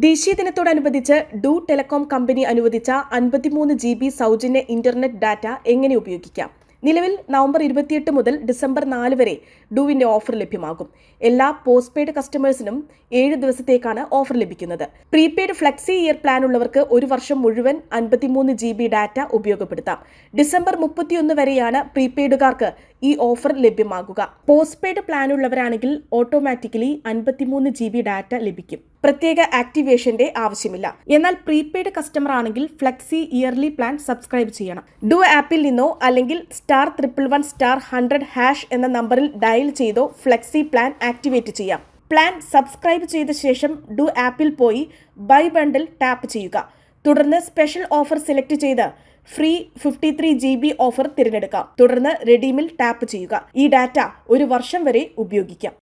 ദേശീയ ദിനത്തോടനുബന്ധിച്ച് do telecom company അനുവദിച്ച 53 GB സൗജന്യ ഇന്റർനെറ്റ് ഡാറ്റ എങ്ങനെ ഉപയോഗിക്കാം? നിലവിൽ നവംബർ 28 മുതൽ ഡിസംബർ 4 വരെ ഡുവിന്റെ ഓഫർ ലഭ്യമാകും. എല്ലാ പോസ്റ്റ് പെയ്ഡ് കസ്റ്റമേഴ്സിനും 7 ദിവസത്തേക്കാണ് ഓഫർ ലഭിക്കുന്നത്. പ്രീപെയ്ഡ് ഫ്ലെക്സി ഇയർ പ്ലാൻ ഉള്ളവർക്ക് ഒരു വർഷം മുഴുവൻ 53 GB ഡാറ്റ ഉപയോഗപ്പെടുത്താം. ഡിസംബർ 31 വരെയാണ് പ്രീപെയ്ഡുകാർക്ക് ഈ ഓഫർ ലഭ്യമാകുക. പോസ്റ്റ് പെയ്ഡ് പ്ലാൻ ഉള്ളവരാണെങ്കിൽ ഓട്ടോമാറ്റിക്കലി 53 GB ഡാറ്റ ലഭിക്കും. പ്രത്യേക ആക്ടിവേഷന്റെ ആവശ്യമില്ല. എന്നാൽ പ്രീപെയ്ഡ് കസ്റ്റമർ ആണെങ്കിൽ ഫ്ലെക്സി ഇയർലി പ്ലാൻ സബ്സ്ക്രൈബ് ചെയ്യണം. ഡു ആപ്പിൽ നിന്നോ അല്ലെങ്കിൽ *111*100# എന്ന നമ്പറിൽ ഡയൽ ചെയ്തോ ഫ്ലെക്സി പ്ലാൻ ആക്ടിവേറ്റ് ചെയ്യാം. പ്ലാൻ സബ്സ്ക്രൈബ് ചെയ്ത ശേഷം ഡു ആപ്പിൽ പോയി ബൈ ബണ്ടിൽ ടാപ്പ് ചെയ്യുക. തുടർന്ന് സ്പെഷ്യൽ ഓഫർ സെലക്ട് ചെയ്ത് ഫ്രീ 53 GB ഓഫർ തിരഞ്ഞെടുക്കാം. തുടർന്ന് റെഡീമിൽ ടാപ്പ് ചെയ്യുക. ഈ ഡാറ്റ ഒരു വർഷം വരെ ഉപയോഗിക്കാം.